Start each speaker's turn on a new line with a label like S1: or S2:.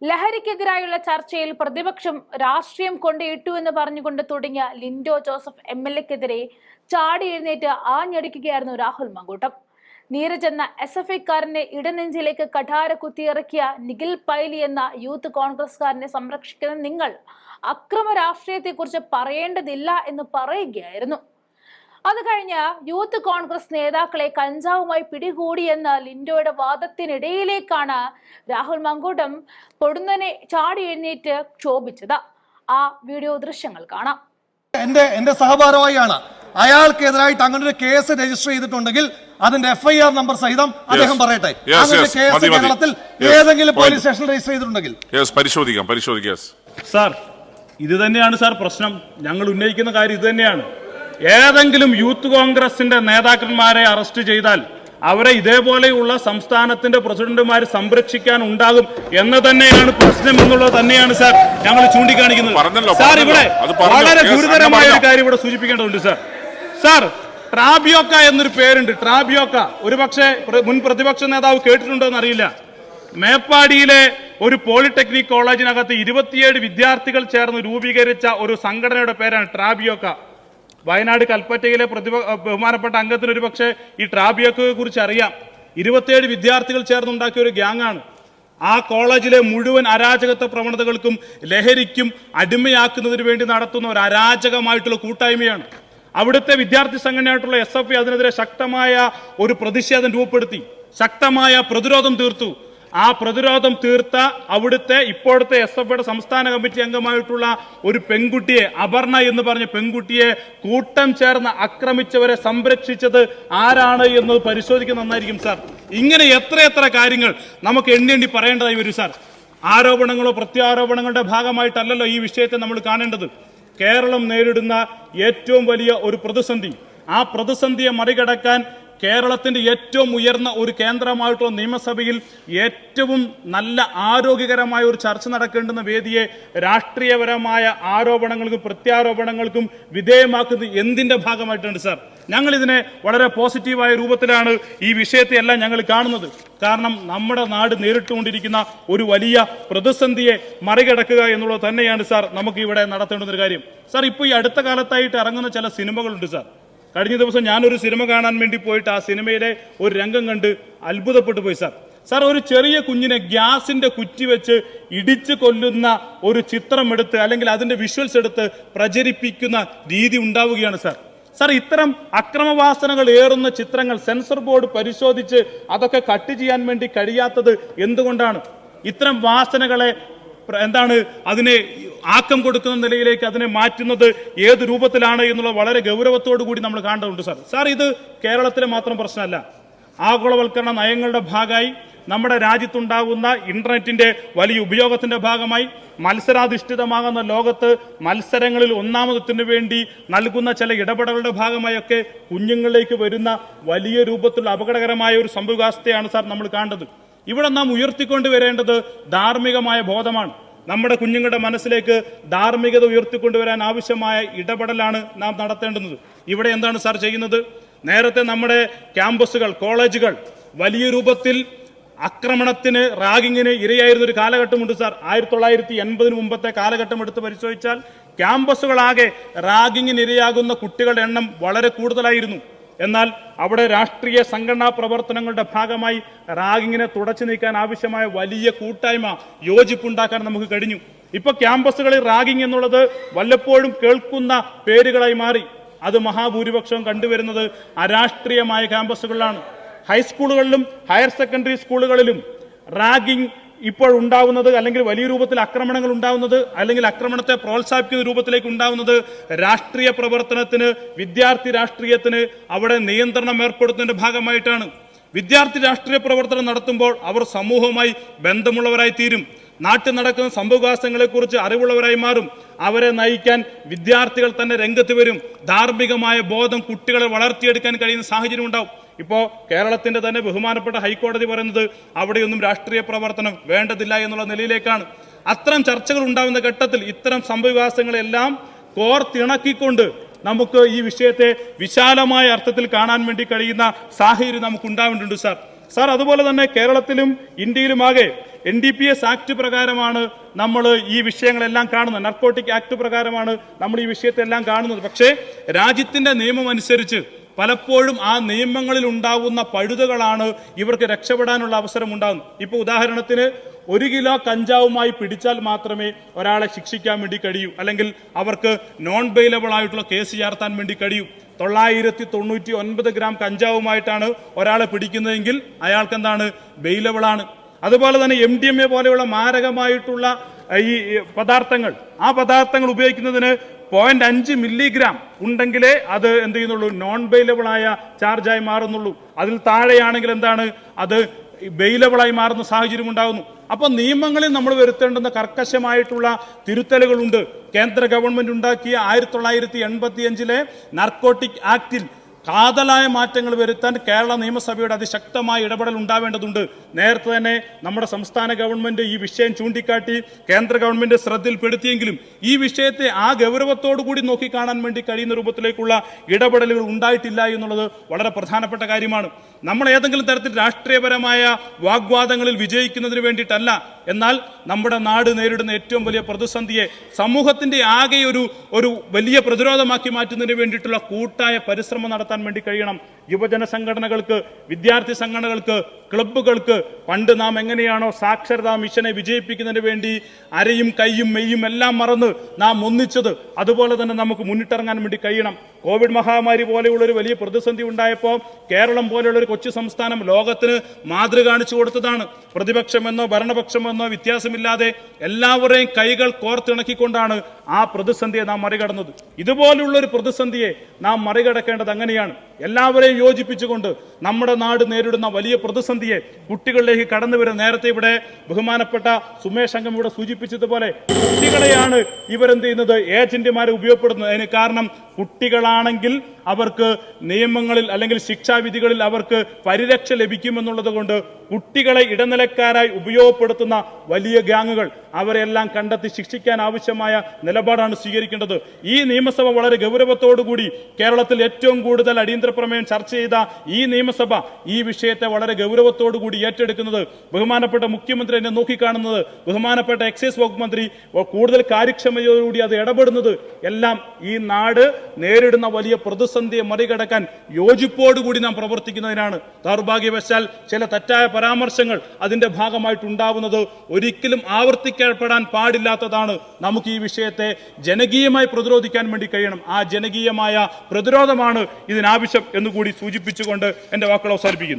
S1: ലഹരിക്കെതിരായുള്ള ചർച്ചയിൽ പ്രതിപക്ഷം രാഷ്ട്രീയം കൊണ്ടിട്ടു എന്ന് പറഞ്ഞുകൊണ്ട് തുടങ്ങിയ ലിൻഡോ ജോസഫ് MLA-ക്കെതിരെ ചാടി എഴുന്നേറ്റ് ആഞ്ഞടിക്കുകയായിരുന്നു രാഹുൽ മങ്കൂട്ടം. നീരജ് എന്ന SFI-കാരന്റെ ഇടനെഞ്ചിലേക്ക് കഠാര കുത്തിയിറക്കിയ നിഖിൽ പൈലി എന്ന യൂത്ത് കോൺഗ്രസ്സുകാരനെ സംരക്ഷിക്കുന്ന നിങ്ങൾ അക്രമ രാഷ്ട്രീയത്തെക്കുറിച്ച് പറയേണ്ടതില്ല എന്ന് പറയുകയായിരുന്നു. അത് കഴിഞ്ഞ് യൂത്ത് കോൺഗ്രസ് നേതാക്കളെ കഞ്ചാവുമായി പിടികൂടിയെന്ന ലിൻഡോയുടെ വാദത്തിനിടയിലേക്കാണ് രാഹുൽ മങ്കൂട്ടം പൊടുന്നനെ ചാടി എഴുന്നേറ്റ് ക്ഷോഭിച്ചത്. ആ വീഡിയോ ദൃശ്യങ്ങൾ കാണാം.
S2: എന്റെ സഹഭാരവാഹിയാണ്. അയാൾക്കെതിരായിട്ട് അങ്ങനെ ഒരു കേസ് രജിസ്റ്റർ ചെയ്തിട്ടുണ്ടെങ്കിൽ അതിന്റെ FIR നമ്പർ സഹിതം അദ്ദേഹം പറയട്ടെ. അങ്ങനെ കേസ് കേരളത്തിൽ ഏതെങ്കിലും പോലീസ് സ്റ്റേഷനിൽ രജിസ്റ്റർ ചെയ്തിട്ടുണ്ടെങ്കിൽ
S3: പരിശോധിക്കാം.
S4: സാർ, ഇത് തന്നെയാണ് സാർ പ്രശ്നം. ഞങ്ങൾ ഉന്നയിക്കുന്ന കാര്യം ഇത് തന്നെയാണ്. ഏതെങ്കിലും യൂത്ത് കോൺഗ്രസിന്റെ നേതാക്കന്മാരെ അറസ്റ്റ് ചെയ്താൽ അവരെ ഇതേപോലെയുള്ള സംസ്ഥാനത്തിന്റെ പ്രസിഡന്റുമാർ സംരക്ഷിക്കാൻ ഉണ്ടാകും എന്ന് തന്നെയാണ് പ്രശ്നം എന്നുള്ളത് തന്നെയാണ് സാർ ഞങ്ങൾ ചൂണ്ടിക്കാണിക്കുന്നത്. സാർ, ഇവിടെ വളരെ ഗുരുതരമായ ഒരു കാര്യം ഇവിടെ സൂചിപ്പിക്കേണ്ടതുണ്ട്. സാർ, ട്രാബിയോക്ക എന്നൊരു പേരുണ്ട്. ട്രാബിയോക്ക ഒരുപക്ഷെ മുൻ പ്രതിപക്ഷ നേതാവ് കേട്ടിട്ടുണ്ടോ എന്നറിയില്ല. മേപ്പാടിയിലെ ഒരു പോളിടെക്നിക് കോളേജിനകത്ത് 27 വിദ്യാർത്ഥികൾ ചേർന്ന് രൂപീകരിച്ച ഒരു സംഘടനയുടെ പേരാണ് ട്രാബിയോക്ക. വയനാട് കൽപ്പറ്റയിലെ ബഹുമാനപ്പെട്ട അംഗത്തിന് ഒരു പക്ഷേ ഈ ട്രാബിയോക്കയെ കുറിച്ച് അറിയാം. 27 വിദ്യാർത്ഥികൾ ചേർന്നുണ്ടാക്കിയ ഒരു ഗ്യാങ്ങാണ്. ആ കോളേജിലെ മുഴുവൻ അരാജകത്വ പ്രവണതകൾക്കും ലഹരിക്കും അടിമയാക്കുന്നതിന് വേണ്ടി നടത്തുന്ന ഒരു അരാജകമായിട്ടുള്ള കൂട്ടായ്മയാണ്. അവിടുത്തെ വിദ്യാർത്ഥി സംഘടനയായിട്ടുള്ള SFI അതിനെതിരെ ശക്തമായ ഒരു പ്രതിഷേധം രൂപപ്പെടുത്തി, ശക്തമായ പ്രതിരോധം തീർത്തു. ആ പ്രതിരോധം തീർത്ത അവിടുത്തെ ഇപ്പോഴത്തെ SFIയുടെ സംസ്ഥാന കമ്മിറ്റി അംഗമായിട്ടുള്ള ഒരു പെൺകുട്ടിയെ, അപർണ എന്ന് പറഞ്ഞ പെൺകുട്ടിയെ കൂട്ടം ചേർന്ന് ആക്രമിച്ചവരെ സംരക്ഷിച്ചത് ആരാണ് എന്നത് പരിശോധിക്കുന്ന നന്നായിരിക്കും സാർ. ഇങ്ങനെ എത്ര കാര്യങ്ങൾ നമുക്ക് എണ്ണി പറയേണ്ടതായി വരും സാർ. ആരോപണങ്ങളോ പ്രത്യാരോപണങ്ങളുടെ ഭാഗമായിട്ടല്ലല്ലോ ഈ വിഷയത്തെ നമ്മൾ കാണേണ്ടത്. കേരളം നേരിടുന്ന ഏറ്റവും വലിയ ഒരു പ്രതിസന്ധി, ആ പ്രതിസന്ധിയെ മറികടക്കാൻ കേരളത്തിന്റെ ഏറ്റവും ഉയർന്ന ഒരു കേന്ദ്രമായിട്ടുള്ള നിയമസഭയിൽ ഏറ്റവും നല്ല ആരോഗ്യകരമായ ഒരു ചർച്ച നടക്കേണ്ടുന്ന വേദിയെ രാഷ്ട്രീയപരമായ ആരോപണങ്ങൾക്കും പ്രത്യാരോപണങ്ങൾക്കും വിധേയമാക്കുന്നത് എന്തിന്റെ ഭാഗമായിട്ടുണ്ട് സാർ? ഞങ്ങൾ ഇതിനെ വളരെ പോസിറ്റീവായ രൂപത്തിലാണ് ഈ വിഷയത്തെ എല്ലാം ഞങ്ങൾ കാണുന്നത്. കാരണം നമ്മുടെ നാട് നേരിട്ടുകൊണ്ടിരിക്കുന്ന ഒരു വലിയ പ്രതിസന്ധിയെ മറികടക്കുക എന്നുള്ളത് തന്നെയാണ് സാർ നമുക്ക് ഇവിടെ നടത്തേണ്ടുന്ന ഒരു കാര്യം. സാർ, ഇപ്പോൾ ഈ അടുത്ത കാലത്തായിട്ട് ഇറങ്ങുന്ന ചില സിനിമകളുണ്ട് സാർ. കഴിഞ്ഞ ദിവസം ഞാനൊരു സിനിമ കാണാൻ വേണ്ടി പോയിട്ട് ആ സിനിമയിലെ ഒരു രംഗം കണ്ട് അത്ഭുതപ്പെട്ടു പോയി സാർ. ഒരു ചെറിയ കുഞ്ഞിനെ ഗ്യാസിന്റെ കുറ്റി വെച്ച് ഇടിച്ചു കൊല്ലുന്ന ഒരു ചിത്രം എടുത്ത് അല്ലെങ്കിൽ അതിന്റെ വിഷ്വൽസ് എടുത്ത് പ്രചരിപ്പിക്കുന്ന രീതി ഉണ്ടാവുകയാണ് സാർ. ഇത്തരം അക്രമവാസനകൾ ഏറുന്ന ചിത്രങ്ങൾ സെൻസർ ബോർഡ് പരിശോധിച്ച് അതൊക്കെ കട്ട് ചെയ്യാൻ വേണ്ടി കഴിയാത്തത് എന്തുകൊണ്ടാണ്? ഇത്തരം വാസനകളെ അതിനെ ആക്കം കൊടുക്കുന്ന നിലയിലേക്ക് അതിനെ മാറ്റുന്നത് ഏത് രൂപത്തിലാണ് എന്നുള്ള വളരെ ഗൗരവത്തോടു കൂടി നമ്മൾ കാണേണ്ടതുണ്ട് സാർ. ഇത് കേരളത്തിലെ മാത്രം പ്രശ്നമല്ല. ആഗോളവൽക്കരണ നയങ്ങളുടെ ഭാഗമായി നമ്മുടെ രാജ്യത്തുണ്ടാകുന്ന ഇന്റർനെറ്റിന്റെ വലിയ ഉപയോഗത്തിന്റെ ഭാഗമായി മത്സരാധിഷ്ഠിതമാകുന്ന ലോകത്ത് മത്സരങ്ങളിൽ ഒന്നാമതെത്തിന് വേണ്ടി നൽകുന്ന ചില ഇടപെടലുകളുടെ ഭാഗമായൊക്കെ കുഞ്ഞുങ്ങളിലേക്ക് വരുന്ന വലിയ രൂപത്തിലുള്ള അപകടകരമായ ഒരു സംഭവവികാസത്തെയാണ് സാർ നമ്മൾ കാണേണ്ടത്. ഇവിടെ നാം ഉയർത്തിക്കൊണ്ടുവരേണ്ടത് ധാർമ്മികമായ ബോധമാണ്. നമ്മുടെ കുഞ്ഞുങ്ങളുടെ മനസ്സിലേക്ക് ധാർമ്മികത ഉയർത്തിക്കൊണ്ടുവരാൻ ആവശ്യമായ ഇടപെടലാണ് നാം നടത്തേണ്ടുന്നത്. ഇവിടെ എന്താണ് സാർ ചെയ്യുന്നത്? നേരത്തെ നമ്മുടെ ക്യാമ്പസുകൾ, കോളേജുകൾ വലിയ രൂപത്തിൽ ആക്രമണത്തിന്, റാഗിങ്ങിന് ഇരയായിരുന്ന ഒരു കാലഘട്ടമുണ്ട് സാർ. 1980 മുമ്പത്തെ കാലഘട്ടം എടുത്ത് പരിശോധിച്ചാൽ ക്യാമ്പസുകളാകെ റാഗിങ്ങിന് ഇരയാകുന്ന കുട്ടികളുടെ എണ്ണം വളരെ കൂടുതലായിരുന്നു. എന്നാൽ അവിടെ രാഷ്ട്രീയ സംഘടനാ പ്രവർത്തനങ്ങളുടെ ഭാഗമായി റാഗിങ്ങിനെ തുടച്ചു നീക്കാൻ ആവശ്യമായ വലിയ കൂട്ടായ്മ, യോജിപ്പുണ്ടാക്കാൻ നമുക്ക് കഴിഞ്ഞു. ഇപ്പൊ ക്യാമ്പസുകളിൽ റാഗിങ് എന്നുള്ളത് വല്ലപ്പോഴും കേൾക്കുന്ന പേരുകളായി മാറി. അത് മഹാഭൂരിപക്ഷവും കണ്ടുവരുന്നത് അരാഷ്ട്രീയമായ ക്യാമ്പസുകളിലാണ്. ഹൈസ്കൂളുകളിലും ഹയർ സെക്കൻഡറി സ്കൂളുകളിലും റാഗിങ് ഇപ്പോൾ ഉണ്ടാവുന്നത്, അല്ലെങ്കിൽ വലിയ രൂപത്തിൽ ആക്രമണങ്ങൾ ഉണ്ടാവുന്നത്, അല്ലെങ്കിൽ ആക്രമണത്തെ പ്രോത്സാഹിപ്പിക്കുന്ന രൂപത്തിലേക്ക് ഉണ്ടാവുന്നത് രാഷ്ട്രീയ പ്രവർത്തനത്തിന്, വിദ്യാർത്ഥി രാഷ്ട്രീയത്തിന് അവിടെ നിയന്ത്രണം ഏർപ്പെടുത്തുന്നതിന്റെ ഭാഗമായിട്ടാണ്. വിദ്യാർത്ഥി രാഷ്ട്രീയ പ്രവർത്തനം നടത്തുമ്പോൾ അവർ സമൂഹവുമായി ബന്ധമുള്ളവരായി തീരും. നാട്ടിൽ നടക്കുന്ന സംഭവവികാസങ്ങളെക്കുറിച്ച് അറിവുള്ളവരായി മാറും. അവരെ നയിക്കാൻ വിദ്യാർത്ഥികൾ തന്നെ രംഗത്ത് വരും. ധാർമ്മികമായ ബോധം കുട്ടികളെ വളർത്തിയെടുക്കാൻ കഴിയുന്ന സാഹചര്യം ഉണ്ടാവും. ഇപ്പോ കേരളത്തിന്റെ തന്നെ ബഹുമാനപ്പെട്ട ഹൈക്കോടതി പറയുന്നത് അവിടെയൊന്നും രാഷ്ട്രീയ പ്രവർത്തനം വേണ്ടതില്ല എന്നുള്ള നിലയിലേക്കാണ്. അത്തരം ചർച്ചകൾ ഉണ്ടാകുന്ന ഘട്ടത്തിൽ ഇത്തരം സംഭവവികാസങ്ങളെല്ലാം കോർത്തിണക്കിക്കൊണ്ട് നമുക്ക് ഈ വിഷയത്തെ വിശാലമായ അർത്ഥത്തിൽ കാണാൻ വേണ്ടി കഴിയുന്ന സാഹചര്യം നമുക്ക് ഉണ്ടാവേണ്ടതുണ്ട് സാർ. സാർ അതുപോലെ തന്നെ കേരളത്തിലും ഇന്ത്യയിലുമാകെ NDPS ആക്ട് പ്രകാരമാണ് നമ്മൾ ഈ വിഷയങ്ങളെല്ലാം കാണുന്നത്. നർക്കോട്ടിക് ആക്ട് പ്രകാരമാണ് നമ്മൾ ഈ വിഷയത്തെല്ലാം കാണുന്നത്. പക്ഷേ രാജ്യത്തിന്റെ നിയമം അനുസരിച്ച് പലപ്പോഴും ആ നിയമങ്ങളിൽ ഉണ്ടാകുന്ന പഴുതുകളാണ് ഇവർക്ക് രക്ഷപ്പെടാനുള്ള അവസരം ഉണ്ടാകുന്നത്. ഇപ്പൊ ഉദാഹരണത്തിന് 1 കിലോ കഞ്ചാവുമായി പിടിച്ചാൽ മാത്രമേ ഒരാളെ ശിക്ഷിക്കാൻ വേണ്ടി കഴിയൂ, അല്ലെങ്കിൽ അവർക്ക് നോൺ ബെയിലബിൾ ആയിട്ടുള്ള കേസ് ചേർത്താൻ വേണ്ടി കഴിയൂ. 999 ഗ്രാം കഞ്ചാവുമായിട്ടാണ് ഒരാളെ പിടിക്കുന്നതെങ്കിൽ അയാൾക്ക് എന്താണ്, ബെയിലബിളാണ്. അതുപോലെ തന്നെ MDMA പോലെയുള്ള മാരകമായിട്ടുള്ള ഈ പദാർത്ഥങ്ങൾ, ആ പദാർത്ഥങ്ങൾ ഉപയോഗിക്കുന്നതിന് 0.5 മില്ലിഗ്രാം ഉണ്ടെങ്കിലേ അത് എന്ത് ചെയ്യുന്നുള്ളൂ, നോൺ ബെയിലബിൾ ആയ ചാർജായി മാറുന്നുള്ളൂ. അതിൽ താഴെയാണെങ്കിൽ എന്താണ്, അത് ബെയിലബിളായി മാറുന്ന സാഹചര്യം ഉണ്ടാകുന്നു. അപ്പൊ നിയമങ്ങളിൽ നമ്മൾ വരുത്തേണ്ടുന്ന കർക്കശമായിട്ടുള്ള തിരുത്തലുകളുണ്ട്. കേന്ദ്ര ഗവൺമെന്റ് ഉണ്ടാക്കിയ 1985 നർക്കോട്ടിക് ആക്ടിൽ കാതലായ മാറ്റങ്ങൾ വരുത്താൻ കേരള നിയമസഭയുടെ അതിശക്തമായ ഇടപെടൽ ഉണ്ടാവേണ്ടതുണ്ട്. നേരത്തെ തന്നെ നമ്മുടെ സംസ്ഥാന ഗവൺമെന്റ് ഈ വിഷയം ചൂണ്ടിക്കാട്ടി കേന്ദ്ര ഗവൺമെന്റ് ശ്രദ്ധയിൽപ്പെടുത്തിയെങ്കിലും ഈ വിഷയത്തെ ആ ഗൗരവത്തോടു കൂടി നോക്കിക്കാണാൻ വേണ്ടി കഴിയുന്ന രൂപത്തിലേക്കുള്ള ഇടപെടലുകൾ ഉണ്ടായിട്ടില്ല എന്നുള്ളത് വളരെ പ്രധാനപ്പെട്ട കാര്യമാണ്. നമ്മൾ ഏതെങ്കിലും തരത്തിൽ രാഷ്ട്രീയപരമായ വാഗ്വാദങ്ങളിൽ വിജയിക്കുന്നതിന് വേണ്ടിയിട്ടല്ല, എന്നാൽ നമ്മുടെ നാട് നേരിടുന്ന ഏറ്റവും വലിയ പ്രതിസന്ധിയെ സമൂഹത്തിന്റെ ആകെ ഒരു വലിയ പ്രതിരോധമാക്കി മാറ്റുന്നതിന് വേണ്ടിയിട്ടുള്ള കൂട്ടായ പരിശ്രമം നടത്താൻ വേണ്ടി കഴിയണം. യുവജന സംഘടനകൾക്ക്, വിദ്യാർത്ഥി സംഘടനകൾക്ക്, ക്ലബ്ബുകൾക്ക് പണ്ട് നാം എങ്ങനെയാണോ സാക്ഷരതാ മിഷനെ വിജയിപ്പിക്കുന്നതിന് വേണ്ടി അരയും കൈയും മെയ്യും എല്ലാം മറന്ന് നാം ഒന്നിച്ചത്, അതുപോലെ തന്നെ നമുക്ക് മുന്നിട്ടിറങ്ങാൻ വേണ്ടി കഴിയണം. കോവിഡ് മഹാമാരി പോലെയുള്ള ഒരു വലിയ പ്രതിസന്ധി ഉണ്ടായപ്പോൾ കേരളം പോലെയുള്ള ഒരു കൊച്ചു സംസ്ഥാനം ലോകത്തിന് മാതൃക കാണിച്ചു കൊടുത്തതാണ്. പ്രതിപക്ഷമെന്നോ ഭരണപക്ഷമെന്നോ വ്യത്യാസമില്ലാതെ എല്ലാവരെയും കൈകൾ കോർത്തിണക്കിക്കൊണ്ടാണ് ആ പ്രതിസന്ധിയെ നാം മറികടന്നത്. ഇതുപോലുള്ള ഒരു പ്രതിസന്ധിയെ നാം മറികടക്കേണ്ടത് അങ്ങനെയാണ്. എല്ലാവരെയും യോജിപ്പിച്ചുകൊണ്ട് നമ്മുടെ നാട് നേരിടുന്ന വലിയ പ്രതിസന്ധിയെ കുട്ടികളിലേക്ക് കടന്നു വരുന്ന, നേരത്തെ ഇവിടെ ബഹുമാനപ്പെട്ട സുമേഷ് അംഗം ഇവിടെ സൂചിപ്പിച്ചതുപോലെ കുട്ടികളെയാണ് ഇവരെന്ത് ചെയ്യുന്നത്, ഏജന്റുമാരെ ഉപയോഗപ്പെടുത്തുന്നത്. അതിന് കാരണം കുട്ടികളാണെങ്കിൽ അവർക്ക് നിയമങ്ങളിൽ അല്ലെങ്കിൽ ശിക്ഷാവിധികളിൽ അവർക്ക് പരിരക്ഷ ലഭിക്കുമെന്നുള്ളത് കൊണ്ട് കുട്ടികളെ ഇടനിലക്കാരായി ഉപയോഗപ്പെടുത്തുന്ന വലിയ ഗ്യാങ്ങുകൾ അവരെല്ലാം കണ്ടെത്തി ശിക്ഷിക്കാൻ ആവശ്യമായ നിലപാടാണ് സ്വീകരിക്കേണ്ടത്. ഈ നിയമസഭ വളരെ ഗൗരവത്തോടുകൂടി കേരളത്തിൽ ഏറ്റവും കൂടുതൽ അടിയന്തര പ്രമേയം ചർച്ച ചെയ്ത ഈ നിയമസഭ ഈ വിഷയത്തെ വളരെ ഗൗരവത്തോടുകൂടി ഏറ്റെടുക്കുന്നത്, ബഹുമാനപ്പെട്ട മുഖ്യമന്ത്രി എന്നെ നോക്കിക്കാണുന്നത്, ബഹുമാനപ്പെട്ട എക്സൈസ് വകുപ്പ് മന്ത്രി കൂടുതൽ കാര്യക്ഷമതയോടുകൂടി അത് ഇടപെടുന്നത് എല്ലാം ഈ നാട് നേരിടുന്ന വലിയ പ്രതിസന്ധിയെ മറികടക്കാൻ യോജിപ്പോടുകൂടി നാം പ്രവർത്തിക്കുന്നതിനാണ്. ദൗർഭാഗ്യവശാൽ ചില തെറ്റായ പരാമർശങ്ങൾ അതിന്റെ ഭാഗമായിട്ടുണ്ടാവുന്നത് ഒരിക്കലും ആവർത്തിക്കപ്പെടാൻ പാടില്ലാത്തതാണ്. നമുക്ക് ഈ വിഷയത്തെ ജനകീയമായി പ്രതിരോധിക്കാൻ വേണ്ടി കഴിയണം. ആ ജനകീയമായ പ്രതിരോധമാണ് ഇതിനാവശ്യം എന്നുകൂടി സൂചിപ്പിച്ചുകൊണ്ട് എന്റെ വാക്കുകൾ അവസാനിപ്പിക്കുന്നു.